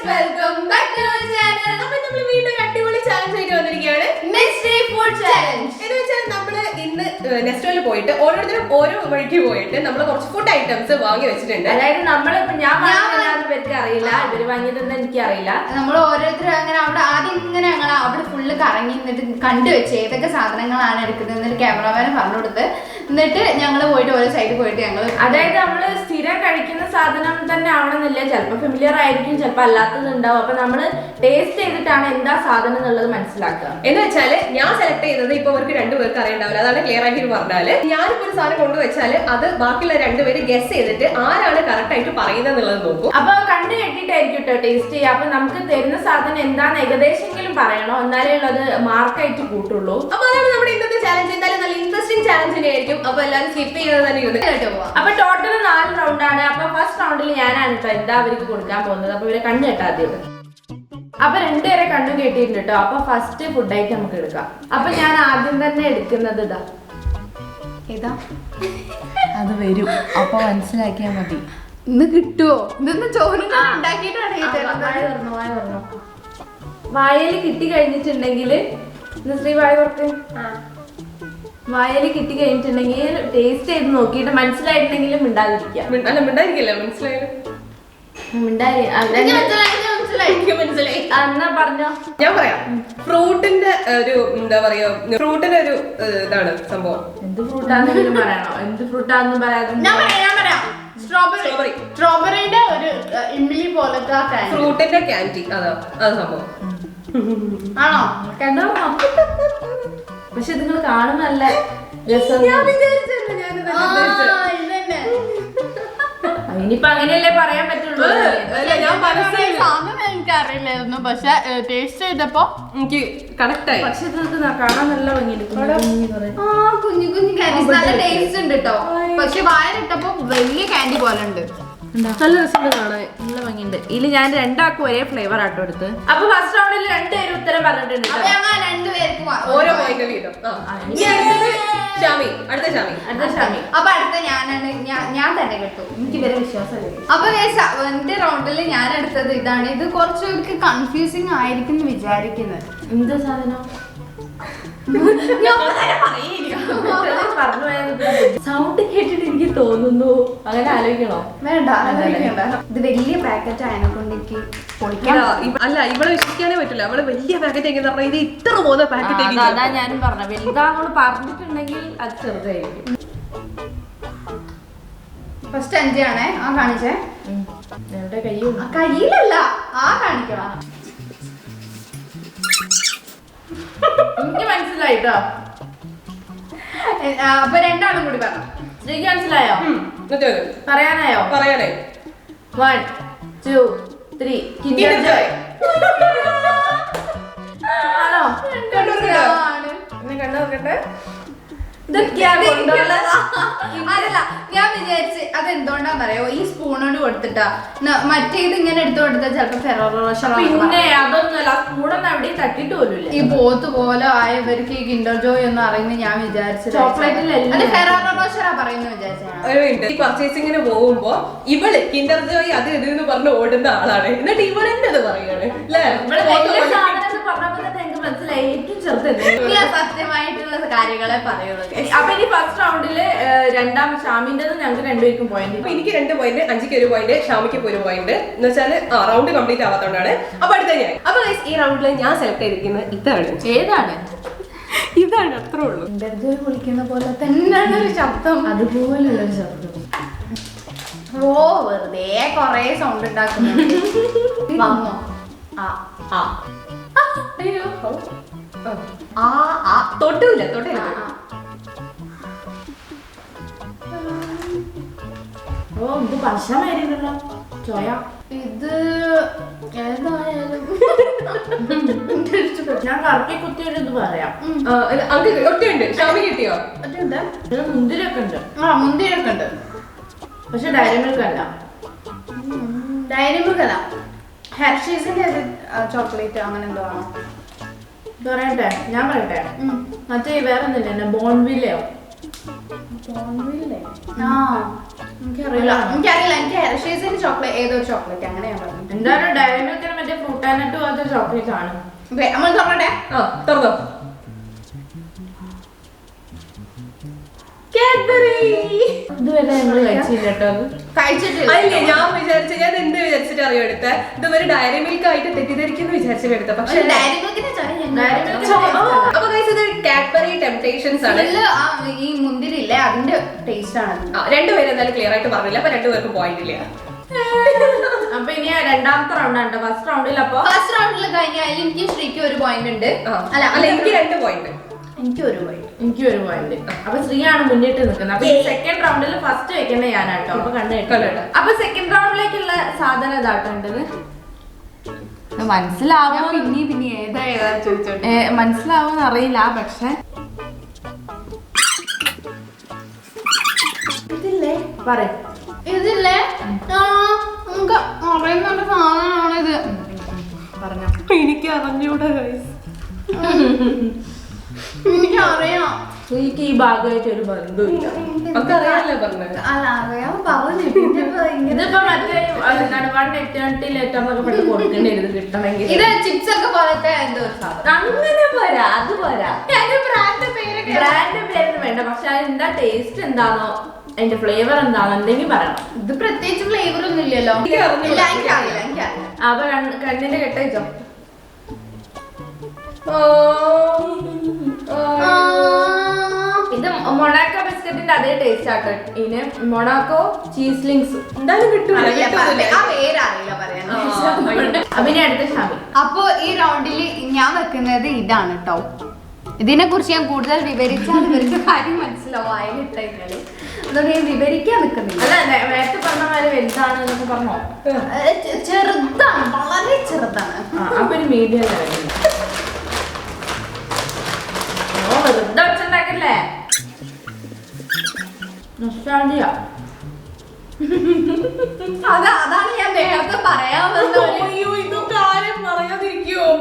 welcome back to our channel. അപ്പോൾ നമ്മൾ വീണ്ടും അടിപൊളി ചാലഞ്ച് ആയിട്ട് വന്നിരിക്കുകയാണ്. Mystery food challenge. എന്ന് വെച്ചാൽ നമ്മൾ ഇന്ന് നെസ്റ്റോയിൽ പോയിട്ട് ഓരോരുത്തരും ഓരോ വഴിക്ക് പോയിട്ട് നമ്മൾ കുറച്ച് ഫുഡ് ഐറ്റംസ് വാങ്ങി വെച്ചിട്ടുണ്ട്. അതായത് നമ്മളിപ്പോ ഞാൻ പേർക്ക് അറിയില്ല, ഇവര് വാങ്ങിയതെന്ന് എനിക്ക് അറിയില്ല. നമ്മൾ ഓരോരുത്തരും അങ്ങനെ അവിടെ ആദ്യം ഇങ്ങനെ ഞങ്ങൾ അവിടെ ഫുള്ള് കറങ്ങി നിന്നിട്ട് കണ്ടുവെച്ച് ഏതൊക്കെ സാധനങ്ങളാണ് എടുക്കുന്നത് എന്നിട്ട് ക്യാമറമാനെ പറഞ്ഞു കൊടുത്ത് എന്നിട്ട് ഞങ്ങൾ പോയിട്ട് ഓരോ സൈഡിൽ പോയിട്ട് ഞങ്ങൾ അതായത് നമ്മള് സ്ഥിരം കഴിക്കുന്ന സാധനം തന്നെ ആവണമെന്നില്ല, ചിലപ്പോൾ ഫെമിലിയർ ആയിരിക്കും, ചിലപ്പോൾ അല്ലാത്തത് ഉണ്ടാവും. അപ്പൊ നമ്മള് ടേസ്റ്റ് ചെയ്തിട്ടാണ് എന്താ സാധനം എന്നുള്ളത് മനസ്സിലാക്കുക. എന്ന് വെച്ചാല് ഞാൻ സെലക്ട് ചെയ്തത് ഇപ്പൊ അവർക്ക് രണ്ടുപേർക്ക് അറിയണ്ടാവില്ല, അതാണ് ക്ലിയർ ആക്കി പറഞ്ഞാല് ഞാനിപ്പോ ഒരു സാധനം കൊണ്ടുവച്ചാല് അത് ബാക്കിയുള്ള രണ്ടുപേര് ഗസ് ചെയ്തിട്ട് ആരാണ് കറക്റ്റ് ആയിട്ട് പറയുന്നത് എന്നുള്ളത് നോക്കും. അപ്പൊ കണ്ടു കെട്ടിട്ടായിരിക്കും കേട്ടോ ടേസ്റ്റ് ചെയ്യുക. അപ്പൊ നമുക്ക് തരുന്ന സാധനം എന്താന്ന് ഏകദേശമെങ്കിലും പറയണോ, എന്നാലേ ഉള്ളത് മാർക്കായിട്ട് കൂട്ടുള്ളൂ. അപ്പൊ അതാണ് നമ്മുടെ ഇന്നത്തെ ചാലഞ്ച്. എന്തായാലും നല്ല ഇൻട്രസ്റ്റിംഗ് ചാലഞ്ച് ആയിരിക്കും. അപ്പൊ എല്ലാവരും സ്കിപ്പ് ചെയ്യുന്നത് തന്നെ കേട്ടോ പോവാം. അപ്പൊ ടോട്ടൽ 4 റൗണ്ടാണ്. അപ്പൊ ഫസ്റ്റ് റൗണ്ടിൽ ഞാനാണ് കേട്ടോ എന്താ അവർക്ക് കൊടുക്കാൻ പോകുന്നത്. അപ്പൊ ഇവരെ കണ്ണു കെട്ടാദ്യം. അപ്പൊ രണ്ടുപേരെ കണ്ണു കെട്ടിയിട്ടുണ്ട് കേട്ടോ. അപ്പൊ ഫസ്റ്റ് ഫുഡ് ആയിട്ട് നമുക്ക് എടുക്കാം. അപ്പൊ ഞാൻ ആദ്യം തന്നെ എടുക്കുന്നത് ഇതാ അത് വരും, അപ്പൊ മനസ്സിലാക്കിയാ മതി. ഇന്ന് കിട്ടുവോ? ഇതൊന്ന് ചോറും ഉണ്ടാക്കിയിട്ടാണ് വായല് കിട്ടി കഴിഞ്ഞിട്ടുണ്ടെങ്കിൽ ശ്രീ വായ തുറക്ക്. വായല് കിട്ടി കഴിഞ്ഞിട്ടുണ്ടെങ്കിൽ ടേസ്റ്റ് ചെയ്ത് നോക്കിയിട്ട് മനസ്സിലായിട്ടുണ്ടെങ്കിലും മിണ്ടാതിരിക്കുക. മിണ്ടായിരിക്കില്ല, മനസ്സിലായാലും എന്നാ പറഞ്ഞോ. ഞാൻ പറയാം. ഫ്രൂട്ടിന്റെ ഒരു എന്താ പറയാ, ഫ്രൂട്ടിന്റെ ഒരു ഇതാണ് സംഭവം. എന്ത് ഫ്രൂട്ടാണെങ്കിലും പറയണോ? എന്ത് ഫ്രൂട്ടാണെന്നും പറയാതെ സ്ട്രോബെറിയുടെ ഒരു ഇമ്മിലി പോലത്തെ ഫ്രൂട്ടിന്റെ ക്യാൻഡി, അതാ അത് സംഭവം ആണോ? കണ്ടോ? പക്ഷെ നിങ്ങൾ കാണും നല്ല രസം. ഇനിയിപ്പൊ അങ്ങനെയല്ലേ പറയാൻ പറ്റുള്ളൂ. എനിക്ക് അറിയില്ലായിരുന്നു, പക്ഷെ ടേസ്റ്റ് ചെയ്തപ്പോ എനിക്ക് കണക്ട് ആയി. പക്ഷെ ഇതൊക്കെ കാണാൻ നല്ല ഭംഗിയുണ്ട്. കുഞ്ഞു കുഞ്ഞു കാൻഡീസ് നല്ല ടേസ്റ്റ് ഉണ്ട് കേട്ടോ. പക്ഷെ വായിലിട്ടപ്പോ വലിയ കാൻഡി പോലെ ഉണ്ട്. നല്ല രസമുണ്ട് കാണാൻ, നല്ല ഭംഗിയുണ്ട്. ഇതിൽ ഞാൻ രണ്ടാക്കും ഒരേ ഫ്ലേവർ ആട്ടോ എടുത്ത്. അപ്പൊ ഫസ്റ്റ് റൗണ്ടിൽ രണ്ടുപേരും ഉത്തരം പറഞ്ഞിട്ടുണ്ട്. ഓരോ പോയിന്റ് വീതം. അടുത്ത ഷാമി. അപ്പൊ അടുത്ത ഞാനാണ്, ഞാൻ തന്നെ കേട്ടു. എനിക്ക് ഇവരെ വിശ്വാസമല്ലേ. അപ്പൊ എന്റെ റൗണ്ടിൽ ഞാൻ എടുത്തത് ഇതാണ്. ഇത് കുറച്ചവർക്ക് കൺഫ്യൂസിങ് ആയിരിക്കും എന്ന് വിചാരിക്കുന്നത്. എന്ത് സാധനം സൗണ്ട് കേട്ടിട്ട് എനിക്ക് തോന്നുന്നു. അങ്ങനെ ആലോചിക്കണോ? വേണ്ട, ഇത് വലിയ പാക്കറ്റ് ആയതിനെ കൊണ്ട് എനിക്ക് പൊളിക്കാൻ. അല്ല, ഇവളെ വിശ്വസിക്കാനേ പറ്റില്ല. അവള് വലിയ പാക്കറ്റ് എങ്ങനെ പറഞ്ഞാൽ ഇത് ഇത്ര പോകുന്ന പാക്കറ്റ്. അതാ ഞാനും പറഞ്ഞ വലുതാന്ന് പറഞ്ഞിട്ടുണ്ടെങ്കിൽ അത് ചെറുതായിരിക്കും. ഫസ്റ്റ് 5 ആണേ. ആ കാണിച്ചേ. എന്റെ കയ്യും കയ്യിലല്ല, ആ കാണിക്കണം. എനിക്ക് മനസ്സിലായിട്ടോ. അപ്പൊ രണ്ടാളും കൂടി പറഞ്ഞു. ശ്രീക്ക് മനസ്സിലായോ? പറയാനായോ? പറയാനേ 1 2 3 കിൻഡർ ജോയ്. ആണോ? കണ്ടു നോക്കട്ടെ. അതല്ല, ഞാൻ വിചാരിച്ച് അതെന്തുകൊണ്ടാന്നറിയോ, ഈ സ്പൂണോട് കൊടുത്തിട്ടാ. മറ്റേത് ഇങ്ങനെ എടുത്തു കൊടുത്താൽ ചിലപ്പോ ഫെറോറോ റോഷർ. പിന്നെ അതൊന്നുമല്ല, സ്പൂണൊന്നും അവിടെ തട്ടിട്ട് പോലും. ഈ പോത്ത് പോലെ ആയവർക്ക് ഈ കിൻഡർ ജോയ് എന്ന് പറയുന്നത് ഞാൻ വിചാരിച്ചു ചോക്ലേറ്റിൽ ഫെറോറോ റോഷറാ പറയുന്നത് വിചാരിച്ചാണ്. ഒരു മിനിറ്റ്. ഈ പർച്ചേസിങ്ങിന് പോകുമ്പോ ഇവള് കിൻഡർ ജോയ് അത് ഇതെന്ന് പറഞ്ഞ് ഓടുന്ന ആളാണ്, എന്നിട്ട് ഇവളെന്നത് പറയാണ് അല്ലേ? സത്യമായിട്ടുള്ള കാര്യങ്ങളെ പറയുള്ളൂ. അപ്പൊ ഇനി ഫസ്റ്റ് റൗണ്ടില് രണ്ടാം ഷാമിന്റേത് ഞങ്ങൾക്ക് രണ്ടുപേർക്കും പോയിന്റ്. അപ്പൊ എനിക്ക് 2 പോയിന്റ്, അഞ്ചിക്ക് 1 പോയിന്റ്, ഷാമിക്ക് 1 പോയിന്റ്. എന്ന് വെച്ചാല് റൗണ്ട് കംപ്ലീറ്റ് ആവാത്തോണ്ടാണ്. അപ്പൊ അടുത്ത ഞാൻ. അപ്പൊ ഈ റൗണ്ടില് ഞാൻ സെലക്ട് ചെയ്തിരിക്കുന്നത് ഇതാണ്. ഏതാണ്? ഇതാണ്, അത്രേ ഉള്ളൂ. വിളിക്കുന്ന പോലെ തന്നെയാണ് ഒരു ശബ്ദം, അതുപോലുള്ള ഒരു ശബ്ദം. ഓ, വെറുതെ കൊറേ സൗണ്ട് ഉണ്ടാക്കുന്നു. വന്നോ? തൊട്ടില്ല. ഓ, ഇത് ഭക്ഷണമായിരുന്നല്ലോ ചോയ. ഇത് ഏതായാലും ഞാൻ കറക്കി കുത്തിയൊരു ഇത് പറയാം. ഒറ്റയുണ്ട്. ഷാമി കിട്ടിയോ? മുന്തിരിയൊക്കെ ഉണ്ട്. മുന്തിരിയൊക്കെ ഉണ്ട്, പക്ഷെ ഡയറി മിൽക്ക് അല്ല. ഡയറി മിൽക്ക് അല്ല, ഹെർഷീസിന്റെ ചോക്ലേറ്റ് അങ്ങനെ എന്തോ ആണോ? പറയട്ടെ, ഞാൻ പറയട്ടെ. മറ്റേ വേറെ ഒന്നുമില്ല, ബോൺവില്ലയോ? എനിക്കറിയില്ല, എനിക്ക് ഹെർഷീസിന്റെ ചോക്ലേറ്റ്, ഏതോ ചോക്ലേറ്റ് അങ്ങനെയാണ്. എന്തായാലും ഡയറി മിൽക്കിന് ഫ്രൂട്ടാനട്ട് പോലത്തെ ചോക്ലേറ്റ് ആണ്. നമ്മൾ തുറന്നേ. തുറന്നോ. ഇതുവരെ ഞങ്ങൾ കഴിച്ചില്ല കേട്ടോ. കഴിച്ചിട്ടില്ല. അല്ലേ ഞാൻ വിചാരിച്ച, ഞാൻ എന്ത് വിചാരിച്ചിട്ട് അറിയോ എടുത്ത, ഇതുവരെ ഡയറി മിൽക്ക് ആയിട്ട് തെറ്റിദ്ധരിക്കുന്നു വിചാരിച്ചിട്ട് എടുത്ത. പക്ഷെ അപ്പൊ guys, ഇത് കാഡ്ബറി ടെംപ്ടേഷൻസ് ആണ്. ഈ മുന്തിരി ഇല്ലേ അതിന്റെ ടേസ്റ്റ് ആണ്. രണ്ടുപേരും എന്തായാലും ക്ലിയർ ആയിട്ട് പറഞ്ഞില്ല, അപ്പൊ രണ്ടുപേർക്കും പോയിന്റ് ഇല്ല. അപ്പൊ ഇനി രണ്ടാമത്തെ റൗണ്ടാണ്. ഫസ്റ്റ് റൗണ്ടിൽ ഫസ്റ്റ് റൗണ്ടിൽ കഴിഞ്ഞാൽ എനിക്ക് ശ്രീക്ക് ഒരു പോയിന്റ് ഉണ്ട്. അല്ല എനിക്ക് 2 പോയിന്റ്. എനിക്ക് ഒരു പോയിന്റ്. എനിക്ക് ഒരു പോയിന്റ്. അപ്പൊ ശ്രീയാണ് മുന്നിട്ട് നിൽക്കുന്നത്. അപ്പൊ സെക്കൻഡ് റൗണ്ടിൽ ഫസ്റ്റ് വെക്കേണ്ടത് ഞാനാട്ടോ. അപ്പൊ കണ്ടു. അപ്പൊ സെക്കൻഡ് റൗണ്ടിലേക്കുള്ള സാധനം ഇതാക്കേണ്ടത് മനസ്സിലാവോ? പിന്നെ ഏതാ ചോദിച്ചോട്ടെ. മനസ്സിലാവോന്ന് അറിയില്ല. പക്ഷെ ഇതില്ലേ പറയും. ഇതില്ലേ നമുക്ക് അറിയുന്ന സാധനമാണ് ഇത്. പറഞ്ഞോ. എനിക്ക് അറിഞ്ഞൂടാ guys. എനിക്ക് അറിയാം. ശ്രീക്ക് ഈ ഭാഗമായിട്ട് ഒരു ബന്ധമില്ല. നമുക്ക് അറിയാനല്ലേ പറഞ്ഞത്. അല്ല അറിയാൻ പറഞ്ഞു. ഇതിപ്പോ മറ്റേ വൺ എറ്റേണിറ്റി ലെറ്റർ എന്നൊക്കെ പെട്ട് കൊടുക്കേണ്ടി കിട്ടണമെങ്കിൽ ഇത് ചിപ്സ് ഒക്കെ പോലത്തെ എന്തോ ഒരു സാധനം. അങ്ങനെ പോരാ, അത് പോരാ. ബ്രാൻഡ് പേരൊക്കെ ബ്രാൻഡ് പേരൊന്നും വേണ്ട. പക്ഷെ അതിന്റെ ടേസ്റ്റ് എന്താണോ, അതിന്റെ ഫ്ലേവർ എന്താണോ എന്തെങ്കിലും പറയണം. ഇത് പ്രത്യേകിച്ച് ഫ്ലേവർ ഒന്നും ഇല്ലല്ലോ. എനിക്കറിയില്ല. എനിക്കറിയില്ല. അപ്പൊ കണ്ണിന്റെ കെട്ടയച്ചോ. ഇത് മൊണാക്കോ ബിസ്ക്കറ്റിന്റെ അതേ ടേസ്റ്റ് ആട്ടോ. ഇതിന് മൊണാക്കോ ചീസ്ലിങ്സ് എന്തായാലും കിട്ടൂല. ആ പേരറിയില്ല പറയാൻ. അപ്പൊ ഇനി അടുത്ത ഷാമി. അപ്പൊ ഈ റൗണ്ടിൽ ഞാൻ വെക്കുന്നത് ഇതാണ് കേട്ടോ. ഇതിനെ കുറിച്ച് ഞാൻ കൂടുതൽ വിവരിച്ചാൽ ഇവർക്ക് കാര്യം മനസ്സിലാവും. അതിലിട്ടാല് അതുകൊണ്ട് ഞാൻ വിവരിക്കാൻ നിൽക്കുന്നില്ല. അല്ല നേരത്തെ പറഞ്ഞ മാതിരി വലുതാണ് എന്നൊക്കെ പറഞ്ഞോ. ചെറുതാണ്, വളരെ ചെറുതാണ്. അപ്പൊ ഒരു മീഡിയം വെറുതെ വെച്ചുണ്ടാക്കല്ലേ. അതാണ് ഞാൻ നേരത്തെ പറയാമെന്ന്. അയ്യോ ഇതൊക്കെ ആരും പറയാതിരിക്കോ?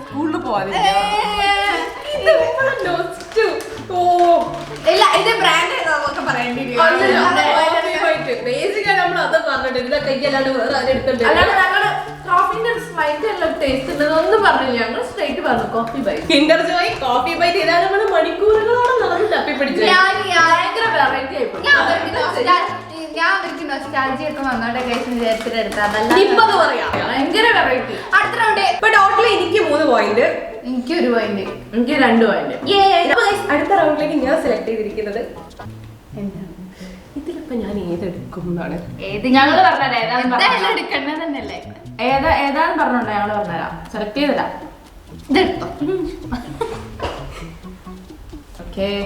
സ്കൂളിൽ പോവാതെ ഇല്ല ഇത് ബ്രാൻഡ് ഏതാന്നൊക്കെ പറയേണ്ടി ബേസിക്കലി നമ്മൾ അത് പറഞ്ഞിട്ട് ഇതൊക്കെ അല്ലാണ്ട് വേറെ ആരും എടുത്തിട്ട് അല്ലാണ്ട് ഞങ്ങള് കോഫിന്റെ സ്മൈറ്റ് എല്ലാം ടേസ്റ്റ് ഉണ്ട് ഒന്നും പറഞ്ഞില്ല. ഞങ്ങൾ സ്ട്രൈറ്റ് പറഞ്ഞു Coffee Bite. Kinder Joy Coffee Bite ചെയ്താൽ നമ്മൾ മണിക്കൂറുകളോളം നടന്ന് തപ്പിപ്പിടിച്ചു. ഭയങ്കര വെറൈറ്റി ആയിപ്പോയി. ഞാൻ അവർക്ക് നൊസ്റ്റാൾജിയ ഒക്കെ വന്നോട്ടെ കഴിച്ച് വിചാരിച്ചിട്ട് എടുത്താൽ ഇപ്പത് പറയാം. ഭയങ്കര വെറൈറ്റി. അടുത്ത റൗണ്ട്. ഇപ്പൊ ടോട്ടൽ എനിക്ക് 3 പോയിന്റ്. എനിക്ക് ഒരു പോയിന്റ്. എനിക്ക് 2 പോയിന്റ്. അടുത്ത റൗണ്ടിലേക്ക് ഞാൻ സെലക്ട് ചെയ്തിരിക്കുന്നത് ഇതിലിപ്പോ ഞാൻ ഏതെടുക്കും എന്നാണ്. ഏത് ഞങ്ങള് പറഞ്ഞത് ഏതാണെന്ന് എടുക്കേണ്ടത് തന്നെയല്ലേ. ഏതാന്ന് പറഞ്ഞോണ്ടോ ഞങ്ങള് പറഞ്ഞുതരാം. സെലക്ട് ചെയ്തരാം. ഇതെടുത്തോ.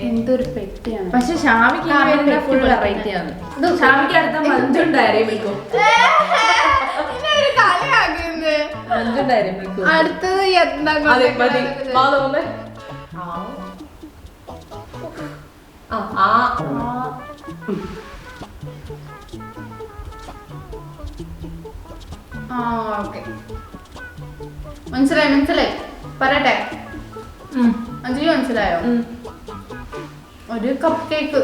എന്തൊരു പെട്ടിയാണ്. പക്ഷെ ഷാമിക്ക് ഫുൾ വെറൈറ്റി ആണ്. ഷാമിക്ക് അടുത്ത മഞ്ജുണ്ടായിരിക്കും. മഞ്ജുണ്ടായിരിക്കും. അടുത്തത് മനസ്സിലായി മനസ്സിലായി പറയട്ടെ. അഞ്ജലി മനസ്സിലായോ? ഒരു കപ്പ് കേക്ക്,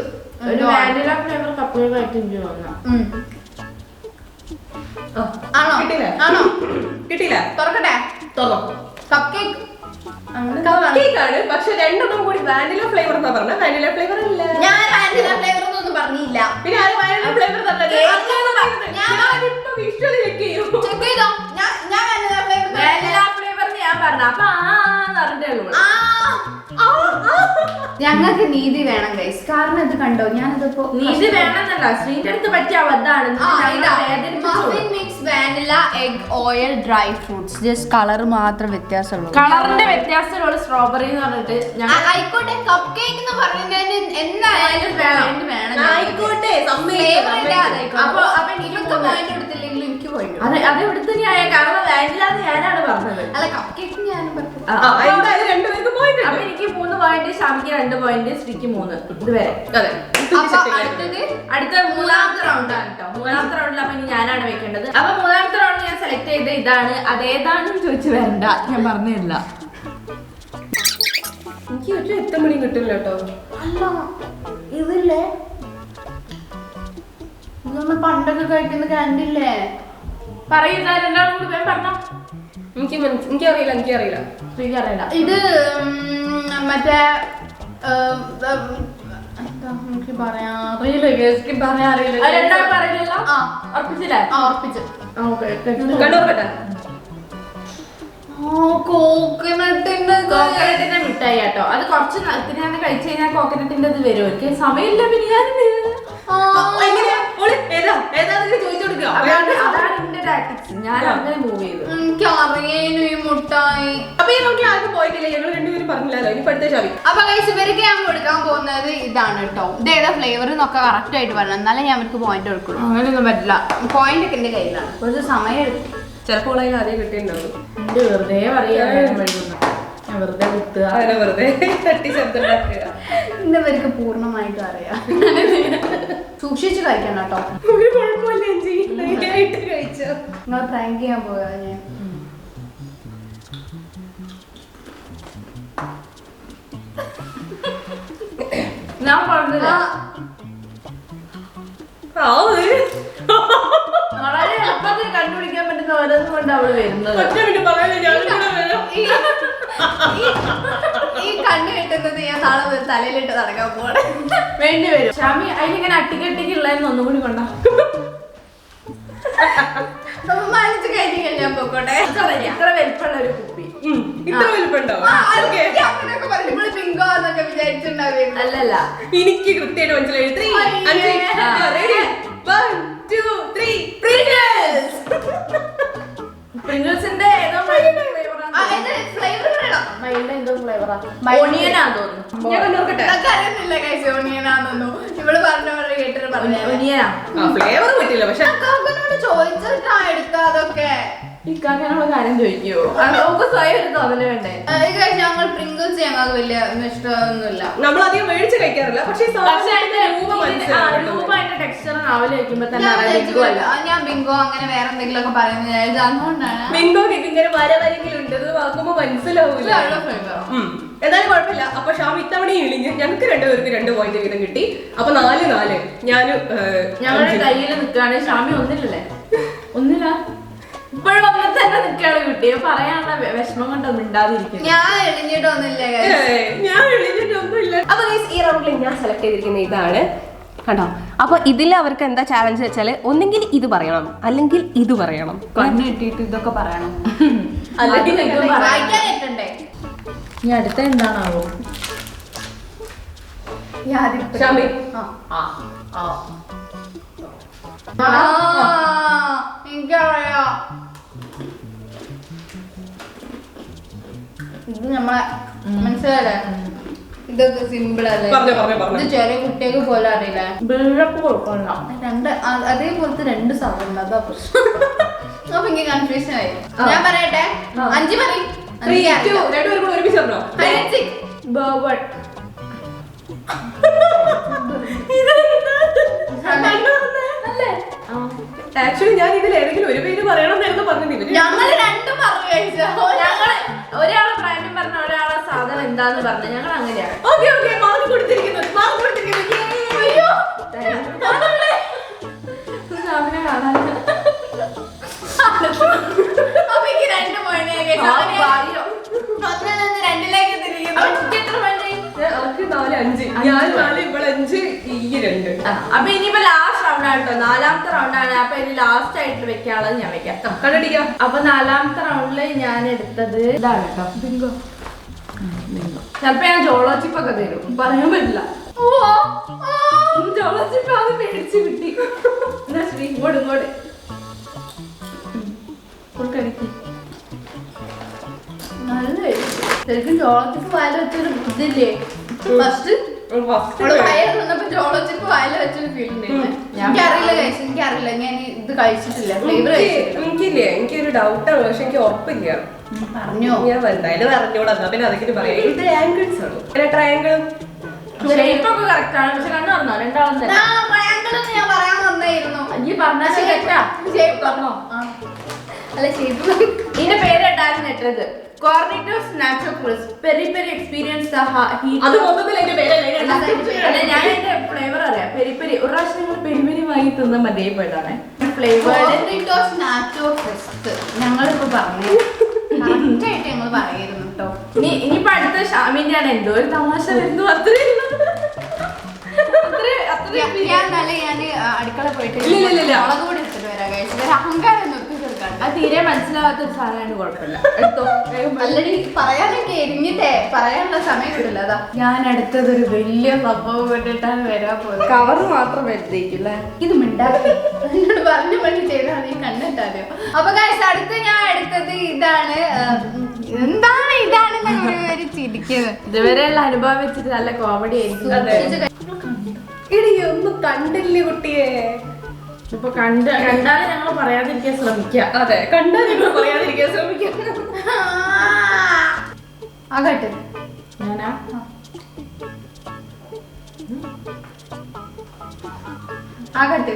ഒരു വാനില ഫ്ലേവർ കപ്പ് കേക്ക് ആയിട്ട് എനിക്ക് തോന്നുന്നു. ആണോ ആണോ കിട്ടിയില്ല. തുറക്കട്ടെ. കപ്പ് കേക്ക് ആണ്. പക്ഷെ രണ്ടെണ്ണം കൂടി വാനില ഫ്ലേവർ എന്നാ പറഞ്ഞ. വാനില ഫ്ലേവർ അല്ല. ഞാൻ വാനില ഫ്ലേവർ ഒന്നും പറഞ്ഞില്ല. പിന്നെ ആരും വാനില ഫ്ലേവർ തന്നെ. ഞങ്ങൾക്ക് നീതി വേണം ഗൈസ്. കാരണം ഇത് കണ്ടോ, ഞാനിതിപ്പോ നീതി വേണമെന്നല്ല, ശ്രീന്റെ അടുത്ത് പറ്റിയ അബദ്ധാണ്. Vanilla egg oil dry fruits. Just colour മാത്രം വ്യത്യാസമുള്ളൂ. കളറിന്റെ വ്യത്യാസമുള്ള സ്ട്രോബെറി എന്ന് പറഞ്ഞിട്ട് ആയിക്കോട്ടെ. കപ്പ് കേക്ക് എന്ന് പറഞ്ഞതിന് എന്തായാലും വേണം. ആയിക്കോട്ടെ. അപ്പൊ നിങ്ങൾക്ക് പോയിന്റ് എടുത്തില്ലെങ്കിലും എനിക്ക് പോയിന്റ്. അത് ഇവിടുത്തെ ന്യായ. കാരണം വാനിലാന്ന് ഞാനാണ് പറഞ്ഞത്. അല്ല കപ്പ് കേക്ക് ഞാനും പറഞ്ഞു. എന്തായാലും രണ്ടുപേർക്ക് പോയിന്റ്. അപ്പൊ എനിക്ക് 3 പോയിന്റ്, ഷാമിക്ക് 2 പോയിന്റ്, ശ്രീക്ക് 3. ഇതുവരെ. അതെ. അടുത്ത മൂന്നാമത്തെ റൗണ്ടാണ് കേട്ടോ. മൂന്നാമത്തെ റൗണ്ടിൽ അപ്പൊ ഇനി ഞാനാണ് വെക്കേണ്ടത്. അപ്പൊ മൂന്നാമത്തെ റൗണ്ട് ഞാൻ സെലക്ട് ചെയ്ത ഇതാണ്. അതേതാണെന്ന് ചോദിച്ചു വരണ്ട, ഞാൻ പറഞ്ഞില്ല. എനിക്ക് ഒരു എത്തുമണിയും കിട്ടില്ല കേട്ടോ. അല്ല ഇതില്ലേ നമ്മൾ പണ്ടൊക്കെ കഴിക്കുന്ന കാൻഡില്ലേ പറയുന്ന രണ്ടാളും കൂടി വേഗം പറഞ്ഞോ. എനിക്കറിയില്ല എനിക്കറിയില്ല. ഇത് മറ്റേ എനിക്ക് പറയാൻ അറിയില്ല. രണ്ടാളും പറയില്ലല്ലോ. ഉറപ്പിച്ചില്ലേ? ഉറപ്പിച്ചു. കണ്ടോർക്കട്ടെ. കോക്കനട്ടിന്റെ മിഠായി കേട്ടോ. അത് കുറച്ച് നേരത്തിന് ഞാൻ കഴിച്ചു കഴിഞ്ഞാൽ കോക്കനട്ടിന്റെ ഇത് വരും. എനിക്ക് സമയമില്ല പിന്നെ ഞാൻ ഞാൻ അങ്ങനെ മൂവ് ചെയ്തു. എനിക്ക് അറിയാനും ഈ മുട്ടായി. അപ്പൊ ഈ നമുക്ക് ആർക്കും പോയിട്ടില്ല, ഞങ്ങൾ രണ്ടുപേരും പറഞ്ഞില്ലല്ലോ. ഇനി പഠിത്ത ചാവി. അപ്പൊ കഴിച്ച് ഇവർക്ക് ഞാൻ കൊടുക്കാൻ പോകുന്നത് ഇതാണ് കേട്ടോ. ഇത് ഏതാ ഫ്ലേവർ എന്നൊക്കെ കറക്റ്റ് ആയിട്ട് പറഞ്ഞു, എന്നാലേ ഞാൻ അവർക്ക് പോയിന്റ് കൊടുക്കുള്ളൂ. അങ്ങനെയൊന്നും പറ്റില്ല. പോയിന്റ് ഒക്കെ എന്റെ കയ്യിലാണ്. കുറച്ച് സമയം എടുക്കും. ചിലപ്പോൾ ആദ്യം കിട്ടിയിട്ടുണ്ടാവും. എന്റെ വെറുതെ പറയാ ഞാൻ വെറുതെ കുത്തുക, അങ്ങനെ വെറുതെ തട്ടി ശബ്ദം ഉണ്ടാക്കുക. ഇന്നവർക്ക് പൂർണ്ണമായിട്ടും അറിയാം. സൂക്ഷിച്ച് കഴിക്കണം കേട്ടോ. ഒരു കുഴപ്പമില്ല ചേച്ചി, കഴിച്ചോ. നിങ്ങൾ പ്രാങ്ക് ചെയ്യാൻ പോകാ ഞാൻ പറഞ്ഞില്ല. വളരെ എളുപ്പത്തിൽ കണ്ടുപിടിക്കാൻ പറ്റുന്ന ഓരോന്നും കൊണ്ട് അവള് വരുന്നത്. ഈ കണ്ണു കെട്ടുന്നത് ഞാൻ നാളെ ഒരു തലയിലിട്ട് നടക്കാൻ പോകണം. വേണ്ടി വരും. ഷാമി അതിലിങ്ങനെ അട്ടിക്കട്ടിക്കുള്ളതെന്ന് ഒന്നും കൂടി കൊണ്ടാ മനസ്സ് കഴിഞ്ഞ് കഴിഞ്ഞാൽ പോക്കോട്ടെ. ഇത്ര വലിപ്പമുള്ള ഒരു കുപ്പി. ഇത്ര വലിപ്പുണ്ടാവും. ബിങ്കോ എന്നൊക്കെ വിചാരിച്ചിട്ടുണ്ടാവും. അല്ലല്ല, എനിക്ക് കൃത്യമായിട്ട് മനസ്സിലായി. 3, 5, 1, 2, 3 പ്രിംഗിൾസിന്റെ ഏതോ ഫ്ലേവറാ. ഒണിയനാ തോന്നുന്നു. ഞാൻ നോക്കട്ടെ. അറിയുന്നില്ല കഴിച്ച ഒണിയനാന്നൊന്നും. ഇവള് പറഞ്ഞ കേട്ടിട്ട് പറഞ്ഞു ഒണിയനാ. ഫ്ലേവർ പറ്റില്ല. പക്ഷെ ചോദിച്ചിട്ടാ എടുത്ത അതൊക്കെ ഇക്കാക്കനോട് കാര്യം ചോദിക്കുവോ? നമുക്ക് സ്വയം ഒരു തോന്നല് വേണ്ടേ? ഞങ്ങൾ പ്രിംഗിൾസ് ഞങ്ങൾക്ക് വലിയ ഇഷ്ടമൊന്നുമില്ല. നമ്മൾ അധികം മേടിച്ച് കഴിക്കാറില്ല. പക്ഷെ രൂപമായിട്ട് ടെക്സ്ചർ നാവില് വെക്കുമ്പോ തന്നെ ഞാൻ ബിങ്കോ അങ്ങനെ വേറെ എന്തെങ്കിലും ഒക്കെ പറയുന്നത് അതുകൊണ്ടാണ്. ബിങ്കോ ഇങ്ങനെ വരവരെങ്കിലും ഉണ്ട്, അത് വാക്കുമ്പോ മനസ്സിലാവൂല. എന്നാലും കുഴപ്പമില്ല. അപ്പൊ ഷാം ഇത്തവണയും ഇളിഞ്ഞ് ഞങ്ങൾക്ക് രണ്ടുപേർക്ക് 2 പോയിന്റ് വീതം കിട്ടി. അപ്പൊ 4-4. ഞങ്ങളുടെ കയ്യിൽ നിൽക്കുകയാണ്. ഷാമി ഒന്നില്ലല്ലേ? ഒന്നില്ല. ഇപ്പോഴും ഒന്നും തന്നെ നിൽക്കാണ് കുട്ടിയെ പറയാനുള്ള വിഷമം കൊണ്ടൊന്നും ഉണ്ടാതിരിക്കും. ഞാൻ എളിഞ്ഞിട്ടൊന്നുമില്ല. അപ്പൊ ഈ റൗണ്ടിൽ ഞാൻ സെലക്ട് ചെയ്തിരിക്കുന്ന ഇതാണ് കണ്ടോ. അപ്പൊ ഇതിൽ അവർക്ക് എന്താ ചാലഞ്ച് വെച്ചാല് ഒന്നെങ്കിൽ ഇത് പറയണം, അല്ലെങ്കിൽ ഇത് പറയണം. കണ്ണ് കിട്ടിയിട്ട് ഇതൊക്കെ പറയണം. ഇനി അടുത്ത എന്താണാവോ? എനിക്കറിയാം. ഇത് നമ്മളെ മനസ്സിലല്ലേ? ഇതൊക്കെ സിമ്പിൾ അല്ലേ? ഇത് ചെറിയ കുട്ടികൾക്ക് പോലെ അറിയില്ലേ? ബിൽഡപ്പ് കൊടുക്കണ്ട. അതേപോലത്തെ 2 സാധനം. അതാ പ്രശ്നം. അപ്പൊ എനിക്ക് കൺഫ്യൂഷൻ ആയി. ഞാൻ പറയട്ടെ. 5 മതി. 3, 2, 1 ഒരുമിച്ച് പറഞ്ഞോ. ആക്ച്വലി ഞാൻ ഇതിൽ ഏതെങ്കിലും ഒരു പേര് പറയണം എന്ന് പറഞ്ഞില്ല. ഞങ്ങള് 2 പറഞ്ഞു കഴിച്ചോ. ഞങ്ങള് ഒരാളെ പ്രായം പറഞ്ഞ ഒരാളെ സാധനം എന്താന്ന് പറഞ്ഞു. ഞങ്ങൾ അങ്ങനെയാണ്. മാർക്ക് കൊടുത്തിരിക്കുന്നു. അപ്പൊ എനിക്ക് 2 പോയിന്റ്. 2ലേക്ക് തിരിക്കുന്നു. 4, 5. ഞാൻ 4, ഇവിടെ 5, ഈ 2. അപ്പൊ ഇനിയിപ്പോ ലാസ്റ്റ് റൗണ്ട് ആട്ടോ. 4ാമത്തെ റൗണ്ടാണ്. അപ്പൊ ഇനി ലാസ്റ്റ് ആയിട്ട് വെക്കാനുള്ളത് ഞാൻ വെക്കാം. കണ്ടടിക്കാം. അപ്പൊ 4ാമത്തെ റൗണ്ടില് ഞാൻ എടുത്തത് ഇതാണ് കേട്ടോ. ബിങ്കോ. ചിലപ്പോ ഞാൻ ജോളോ ചിപ്പൊക്കെ തരും. പറയാൻ പറ്റില്ല. ജോളോ ചിപ്പ് അത് മേടിച്ച് കിട്ടി. എന്നാ ശരി, ഇങ്ങോട്ട് നല്ല ശരിക്കും ജോളോ ചിപ്പ് വായിൽ വെച്ചൊരു ഇതില്ലേ? ഫസ്റ്റ് ജോളോച്ചിപ്പ് വായിൽ വെച്ചൊരു ഫീൽ ഉണ്ടായിരുന്നു. എനിക്കറിയില്ല. ഞാൻ ഇത് കഴിച്ചിട്ടില്ല. ഫ്ലേവർ എനിക്കില്ലേ, എനിക്കൊരു ഡൗട്ടാണ്. പക്ഷെ എനിക്ക് ഉറപ്പില്ല. പറഞ്ഞോ? ഞാൻ എന്തായാലും അറിഞ്ഞൂടാ. പിന്നെ അതൊക്കെ പറയാം. ഇത് ആംഗിൾസ് ആണ്. ട്രയാങ്കിളും ഷേപ്പൊക്കെ കറക്റ്റ് ആണ്. പക്ഷെ കണ്ണു പറഞ്ഞോ? രണ്ടാളും തന്നെ ഞാൻ പറയാൻ വന്നായിരുന്നു. ഈ പറഞ്ഞാൽ ഷേപ്പ് പറഞ്ഞോ? അല്ല ഷേപ്പ്. ഇതിന്റെ പേര് ഇട്ടാലും നെട്ടത്. Cornitos nacho crisp peri peri experience അത് മൊത്തത്തിൽ അതിന്റെ പേരല്ലേ ഞാൻ എന്റെ ഫ്ലേവർ അറിയാം പെരി പെരി ഒരു പ്രാവശ്യം നിങ്ങൾ പെരി പെരി വാങ്ങി തിന്ന മതിയായി പോയതാണ് ഫ്ലേവേർഡ് നാച്ചോ ക്രിസ്പ് ഞങ്ങളിപ്പോ പറഞ്ഞു കറക്റ്റായിട്ട് ഞങ്ങൾ പറയായിരുന്നു കേട്ടോ. ഇനിയിപ്പോ അടുത്ത ഷാമിന്റെ ആണ് എന്തോ ഒരു തമാശ വരുന്നു അത്രയും ഞാൻ അടുക്കള പോയിട്ട് മുളക് പൊടി എടുത്തിട്ട് വരാം കഴിച്ചു. അഹങ്കാരം നിർത്തി തീർക്കാണ്ട് അത് തീരെ മനസ്സിലാവാത്ത ഒരു സാധനമാണ് കുഴപ്പമില്ല എടുത്തോ. അല്ലടി പറയാനൊക്കെ എരിഞ്ഞിട്ടേ പറയാനുള്ള സമയം കിട്ടില്ല. അതാ ഞാൻ അടുത്തതൊരു വലിയ സംഭവം കൊണ്ടിട്ടാണ് വരാൻ പോകുന്നത്. കവർ മാത്രം വരുത്തേക്കില്ലേ ഇത് മിണ്ടാക്കി എന്നോട് പറഞ്ഞു പണി ചെയ്താൽ നീ കണ്ടിട്ടാലോ. അപ്പൊ guys, അടുത്ത് ഞാൻ എടുത്തത് ഇതാണ്. എന്താണ് ഇതാണ് ചിരിക്കുന്നത്. ഇതുവരെയുള്ള അനുഭവം വെച്ചിട്ട് നല്ല കോമഡി ആയിരിക്കും. ഇടി ഒന്നും കണ്ടില്ലേ കുട്ടിയെ? ഇപ്പൊ കണ്ടാലും ഞങ്ങൾ പറയാതിരിക്കാൻ ശ്രമിക്കാം. അതെ, കണ്ടാ നിങ്ങൾ പറയാതിരിക്കാൻ ശ്രമിക്കാം. ആകട്ടെ ഞാനാ ആകട്ടെ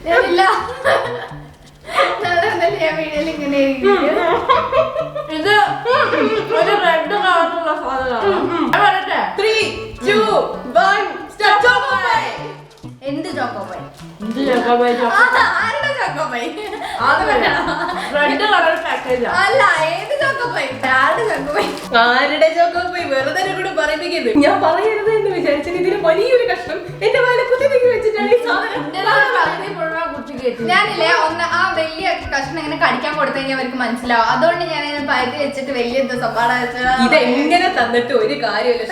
ഞാനില്ല ഞാൻ വീഡിയോയിൽ ഇങ്ങനെ ഇത് ഒരു റെഡ് കളറുള്ള സാധനമാണ്. പറയട്ടെ 3, 2, 1 start. ചോക്കോബായ്. എന്ത് ചോക്കോബായ്? ഇത് ചോക്കോബായ് ആരുടെ ചോക്കോബായ്? Red colour package. അല്ല, ഏത് ചോക്കോബായ്? ആരുടെ ചോക്കോബായ്? ആരുടെ ചോക്കോബായ്? വെറുതെ കൂടെ പറയിപ്പിക്കുന്നത്. ഞാൻ പറയരുത് എന്ന് വിചാരിച്ചിട്ട് ഇതിന് വലിയൊരു കഷ്ണം എന്റെ വായിലെ കുത്തിപ്പിക്ക് വെച്ചിട്ടാണ് ഈ സാധനം. ഞാനില്ലേ ആ വലിയ കഷ്ണം ഇങ്ങനെ കടിക്കാൻ കൊടുത്തു കഴിഞ്ഞാൽ അവർക്ക് മനസ്സിലാവും. അതുകൊണ്ട് ഞാൻ പരത്തി വെച്ചിട്ട് വലിയ സംഭാട ഇതെങ്ങനെ തന്നിട്ട് ഒരു കാര്യമില്ല.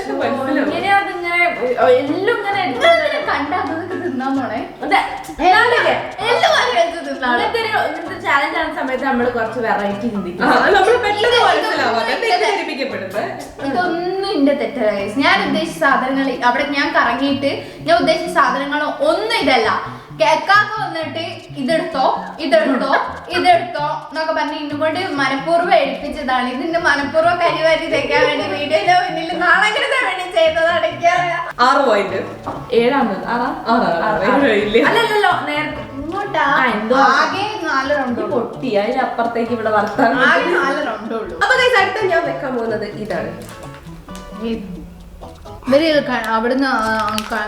എല്ലാം ഇങ്ങനെ കണ്ടാ അതൊക്കെ തിന്നാൻ പോണേ. ചാലഞ്ച് ആവുന്ന സമയത്ത് നമ്മൾ കുറച്ച് വെറൈറ്റി ചിന്തിക്കും. ഇതൊന്നും എന്റെ തെറ്റല്ല. ഞാൻ ഉദ്ദേശിച്ച സാധനങ്ങൾ അവിടെ ഞാൻ കറങ്ങിയിട്ട് ഞാൻ ഉദ്ദേശിച്ച സാധനങ്ങൾ ഒന്നും ഇതല്ല. കേക്കാക്ക വന്നിട്ട് ഇതെടുത്തോ ഇതെടുത്തോ ഇതെടുത്തോ എന്നൊക്കെ പറഞ്ഞ് ഇന്നുകൊണ്ട് മനഃപൂർവ്വം എഴുപ്പിച്ചതാണ്. ഇതിന്റെ മനഃപൂർവ്വം കരിവാരി തേക്കാൻ വേണ്ടി വീഡിയോയിലോ പിന്നിൽ നാളെങ്ങനെ വേണ്ടി ചെയ്തതാണ്. എനിക്കറിയാം. 6 പോയിന്റ്. 7 അല്ലല്ലോ നേരത്തെ ഇങ്ങോട്ടാ ആകെ 4 റൗണ്ട് പൊട്ടി അതിനപ്പുറത്തേക്ക് ഇവിടെ വർത്താനം ആകെ 4 റൗണ്ടേ ഉള്ളൂ. അപ്പൊ അടുത്ത ഞാൻ വെക്കാൻ പോകുന്നത് ഇതാണ്. ഇവര് അവിടുന്ന്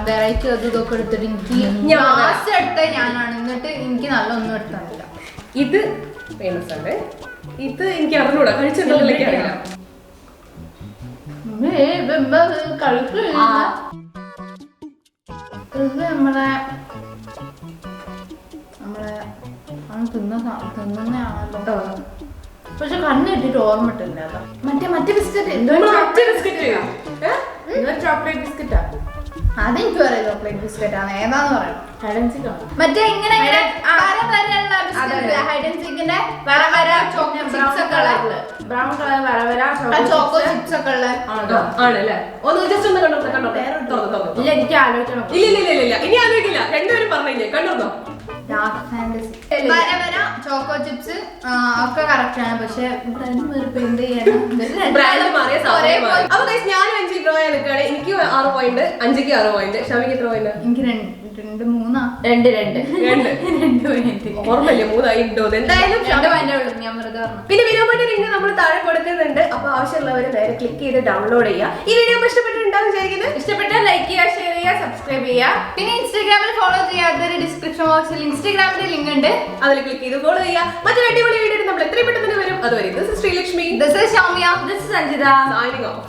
വെറൈറ്റി അത് ഇതൊക്കെ എടുത്തിട്ട് എനിക്ക് ലാസ്റ്റ് എടുത്ത ഞാനാണ്. എന്നിട്ട് എനിക്ക് നല്ല ഒന്നും എടുത്തില്ല. ഇത് ഫേമസ് ആണ്. ഇത് എനിക്ക് അറിഞ്ഞൂടാ, കഴിച്ചിട്ടുള്ള അറിയില്ല. കളിക്കില്ല. ഇത് നമ്മളെ തിന്നുന്നതാണല്ലോ. പക്ഷെ കണ്ണ് കിട്ടിട്ട് ഓർമ്മ ഇട്ടില്ല. മറ്റേ ബിസ്ക്കറ്റ് ചോക്ലേറ്റ് ബിസ്ക്കറ്റാ. അതെനിക്ക് പറയാം. ചോക്ലേറ്റ് ബിസ്ക്കറ്റ് ആണ്. ഏതാന്ന് പറയാം. മറ്റേ ഇങ്ങനെ ബ്രൗൺ കളർ വര ചോക്കോ ചിപ്സ് ഒക്കെ ഉള്ള ആണല്ലേ? ഒന്ന് ജസ്റ്റ് ഒന്ന് കണ്ടോ. ഇല്ല, എനിക്ക് ആലോചിക്കണം. ഇല്ല ഇനി ആലോചിക്കില്ല. രണ്ടുപേരും പറഞ്ഞു കണ്ടോ. ചോക്കോ ചിപ്സ് ഒക്കെ കറക്റ്റ് ആണ്. പക്ഷെ എന്ത് ചെയ്യണം? ഞാൻ 5 ഡ്രോ ചെയ്യാൻ നിൽക്കുകയാണ്. എനിക്ക് 6 പോയിന്റ്, 5ക്ക് 6 പോയിന്റ്. ഷമിക്ക് എത്ര പോയിന്റ്? എനിക്ക് 2 3 ഓർമ്മയില്ലേ? 3 ആയി ഉണ്ടോ? എന്തായാലും ഞാൻ വെറുതെ പറഞ്ഞു. പിന്നെ വിനോബന്റെ ലിങ്ക് നമ്മൾ താഴെ കൊടുക്കുന്നുണ്ട്. അപ്പൊ ആവശ്യമുള്ളവര് നേരെ ക്ലിക്ക് ചെയ്ത് ഡൗൺലോഡ് ചെയ്യുക. ഈ വീഡിയോ ഇഷ്ടപ്പെട്ടിട്ടുണ്ടാവും വിചാരിക്കുന്നത്. ഇഷ്ടപ്പെട്ടാൽ ലൈക്ക് ചെയ്യുക, ഷെയർ ചെയ്യുക, സബ്സ്ക്രൈബ് ചെയ്യുക. പിന്നെ ഇൻസ്റ്റാഗ്രാമിൽ ഫോളോ ചെയ്യാത്തൊരു ഡിസ്ക്രിപ്ഷൻ ബോക്സിൽ ഇൻസ്റ്റാഗ്രാമിന്റെ ലിങ്ക് ഉണ്ട്. അതിൽ ക്ലിക്ക് ചെയ്ത് ഫോളോ ചെയ്യുക. മറ്റൊരു അടിപൊളി വീഡിയോ നമ്മൾ എത്രയും പെട്ടെന്ന് വരും. അതുവരെ this is Sreelakshmi, this is Soumya, this is Sanjitha. Signing off.